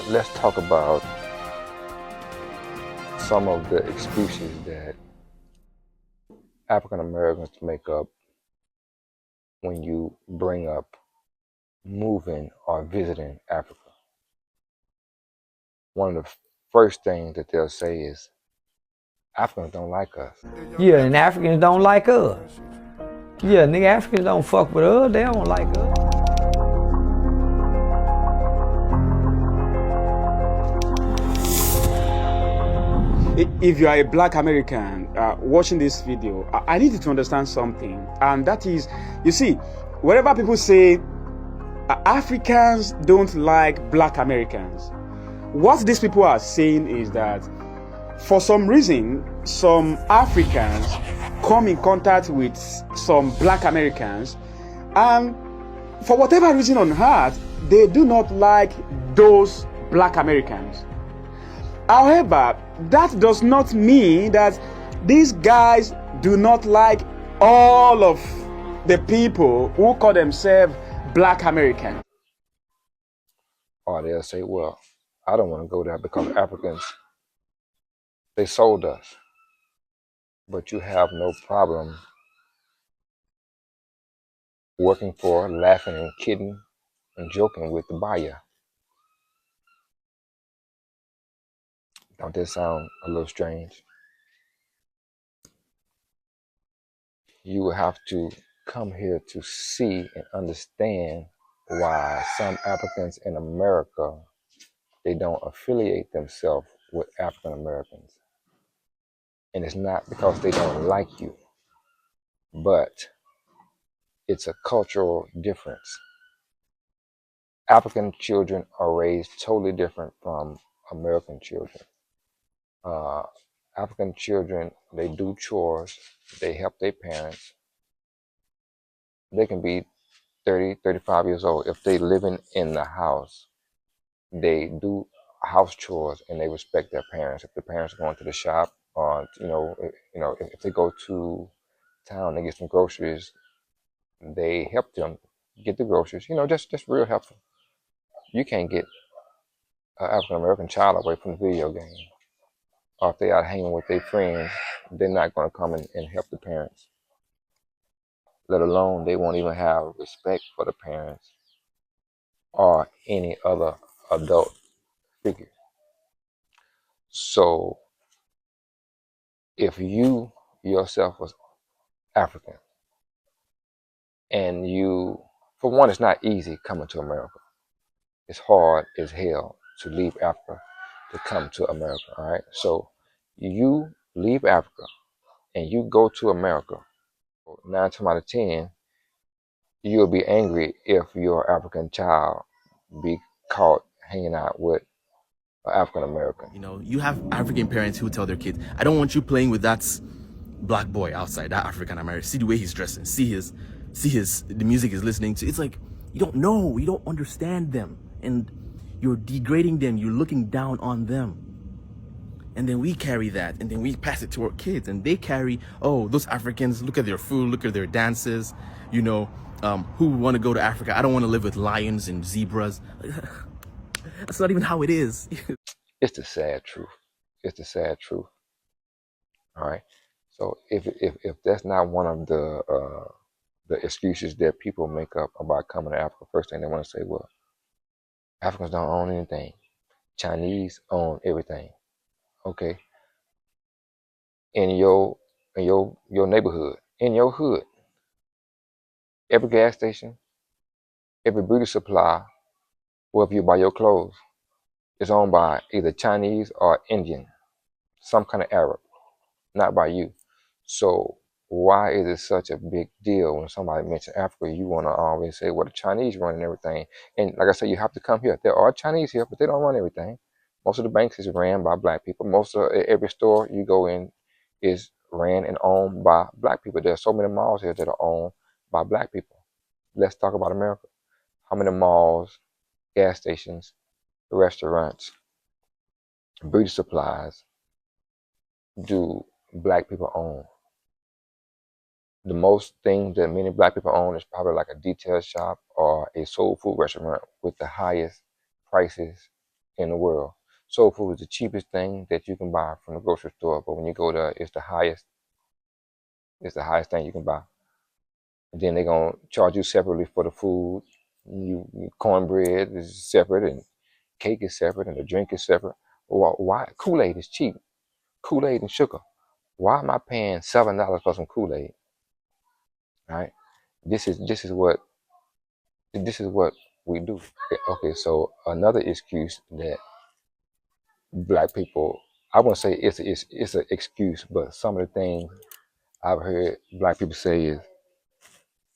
Let's talk about some of the excuses that African Americans make up when you bring up moving or visiting Africa. One of the first things that they'll say is Africans don't like us. Yeah, and Africans don't like us. Yeah, nigga, Africans don't fuck with us. They don't like us. If you are a black American watching this video, I need you to understand something. And that is, you see, wherever people say Africans don't like black Americans, what these people are saying is that for some reason, some Africans come in contact with some black Americans, and for whatever reason on earth, they do not like those black Americans. However, that does not mean that these guys do not like all of the people who call themselves black Americans. Or they'll say, well, I don't want to go there because Africans, they sold us. But you have no problem working for, laughing and kidding and joking with the buyer. Don't that sound a little strange? You will have to come here to see and understand why some Africans in America, they don't affiliate themselves with African Americans. And it's not because they don't like you, but it's a cultural difference. African children are raised totally different from American children. African children, they do chores, they help their parents. They can be 30, 35 years old. If they living in the house, they do house chores and they respect their parents. If the parents are going to the shop, or if they go to town and get some groceries, they help them get the groceries. Just real helpful. You can't get an African American child away from the video game. Or if they out hanging with their friends, they're not going to come and help the parents. Let alone they won't even have respect for the parents or any other adult figure. So if you yourself was African and you, for one, it's not easy coming to America. It's hard as hell to leave Africa to come to America, all right? So you leave Africa and you go to America, 9 times out of 10, you'll be angry if your African child be caught hanging out with an African American. You have African parents who tell their kids, I don't want you playing with that black boy outside, that African American. See the way he's dressing, see the music he's listening to. It's like, you don't know, you don't understand them, and you're degrading them, you're looking down on them. And then we carry that, and then we pass it to our kids, and they carry, oh, those Africans, look at their food, look at their dances, who want to go to Africa? I don't want to live with lions and zebras. That's not even how it is. It's the sad truth. It's the sad truth. All right. So if that's not one of the excuses that people make up about coming to Africa, first thing they want to say, well, Africans don't own anything. Chinese own everything. Okay. In your neighborhood, in your hood, every gas station, every beauty supply, wherever you buy your clothes, is owned by either Chinese or Indian, some kind of Arab, not by you. So why is it such a big deal when somebody mentions Africa? You want to always say, well, the Chinese run everything. And like I said, you have to come here. There are Chinese here, but they don't run everything. Most of the banks is ran by black people. Most of every store you go in is ran and owned by black people. There are so many malls here that are owned by black people. Let's talk about America. How many malls, gas stations, restaurants, beauty supplies do black people own? The most things that many black people own is probably like a detail shop or a soul food restaurant with the highest prices in the world. Soul food is the cheapest thing that you can buy from the grocery store, but when you go there, it's the highest thing you can buy. And then they're gonna charge you separately for the food. Cornbread is separate, and cake is separate, and the drink is separate. Why Kool-Aid is cheap? Kool-Aid and sugar. Why am I paying $7 for some Kool-Aid? Right? This is what we do. Okay, so another excuse that black people, I won't say it's an excuse, but some of the things I've heard black people say is,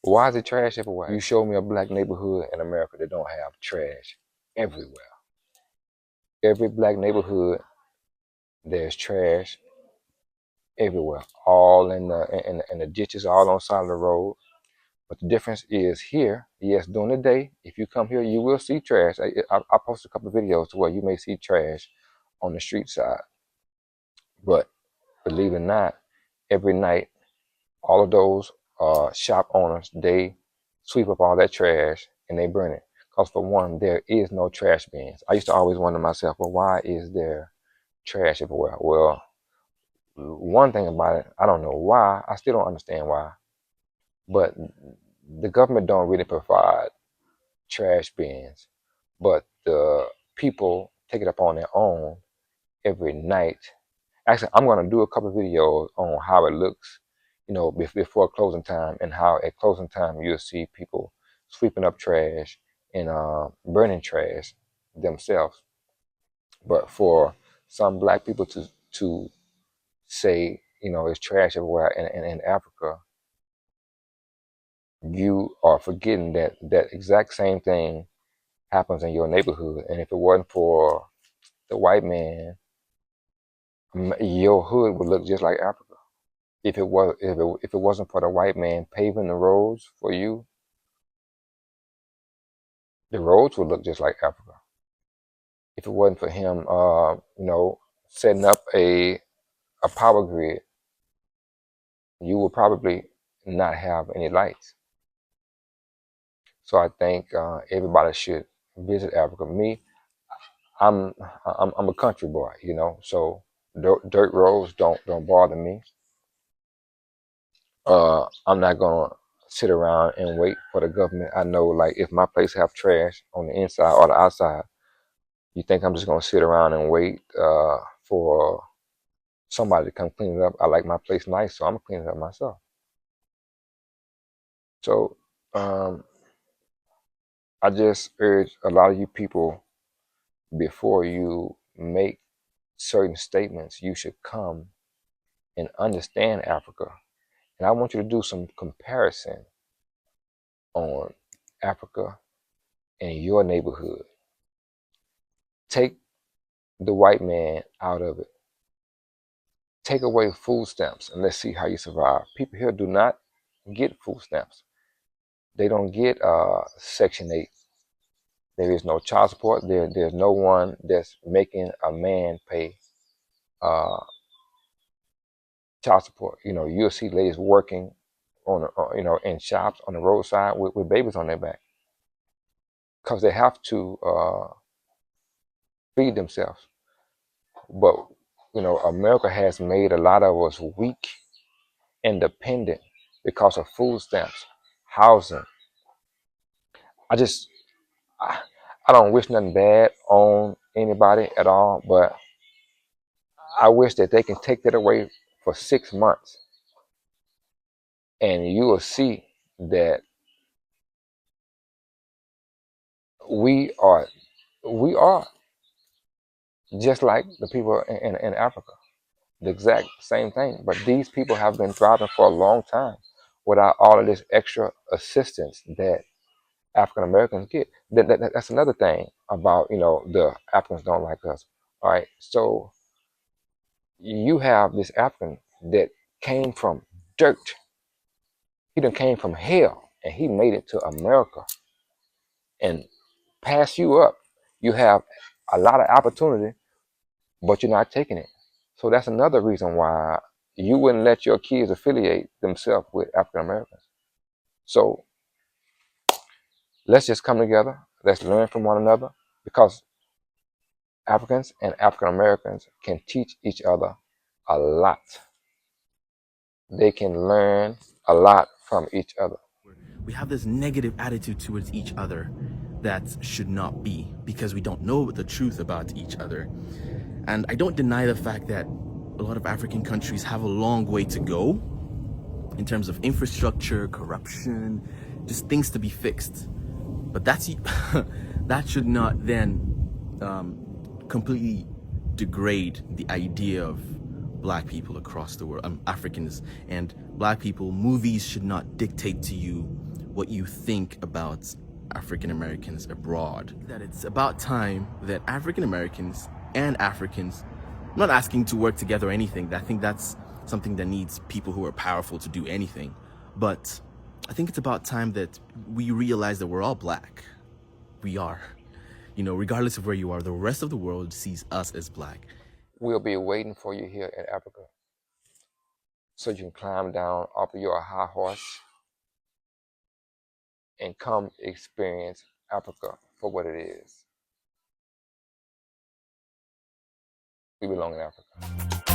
why is it trash everywhere? You show me a black neighborhood in America that don't have trash everywhere. Every black neighborhood, there's trash everywhere, all in the ditches, all on the side of the road. But the difference is here, yes, during the day, if you come here, you will see trash. I posted a couple of videos to where you may see trash on the street side. But believe it or not, every night, all of those shop owners, they sweep up all that trash and they burn it. Because for one, there is no trash bins. I used to always wonder myself, well, why is there trash everywhere? Well, one thing about it, I don't know why. I still don't understand why. But the government don't really provide trash bins. But the people take it up on their own every night. Actually, I'm going to do a couple of videos on how it looks, before closing time, and how at closing time you'll see people sweeping up trash and burning trash themselves. But for some black people to say, it's trash everywhere in Africa, you are forgetting that exact same thing happens in your neighborhood. And if it wasn't for the white man, your hood would look just like Africa. If it wasn't for the white man paving the roads for you, the roads would look just like Africa. If it wasn't for him, setting up a power grid, you would probably not have any lights. So I think everybody should visit Africa. Me, I'm a country boy, so dirt roads don't bother me. I'm not gonna sit around and wait for the government. I know, like, if my place have trash on the inside or the outside, you think I'm just gonna sit around and wait for somebody to come clean it up? I like my place nice, so I'm gonna clean it up myself. So I just urge a lot of you people, before you make certain statements, you should come and understand Africa. And I want you to do some comparison on Africa and your neighborhood. Take the white man out of it. Take away food stamps and let's see how you survive. People here do not get food stamps. They don't get Section 8. There is no child support. There's no one that's making a man pay child support. You'll see ladies working in shops on the roadside with babies on their back because they have to feed themselves. But America has made a lot of us weak and dependent because of food stamps, housing. I don't wish nothing bad on anybody at all, but I wish that they can take that away for 6 months, and you will see that we are just like the people in Africa, the exact same thing. But these people have been thriving for a long time without all of this extra assistance that African Americans get. That's another thing about, the Africans don't like us. All right, so you have this African that came from dirt. He done came from hell, and he made it to America and pass you up. You have a lot of opportunity, but you're not taking it. So that's another reason why you wouldn't let your kids affiliate themselves with African Americans. So let's just come together. Let's learn from one another, because Africans and African Americans can teach each other a lot. They can learn a lot from each other. We have this negative attitude towards each other that should not be, because we don't know the truth about each other. And I don't deny the fact that a lot of African countries have a long way to go in terms of infrastructure, corruption, just things to be fixed. But that's that should not then completely degrade the idea of black people across the world, Africans and black people. Movies should not dictate to you what you think about African Americans abroad. That it's about time that African Americans and Africans, I'm not asking to work together or anything. I think that's something that needs people who are powerful to do anything. But I think it's about time that we realize that we're all black. We are. You know, regardless of where you are, the rest of the world sees us as black. We'll be waiting for you here in Africa so you can climb down off of your high horse and come experience Africa for what it is. We belong in Africa.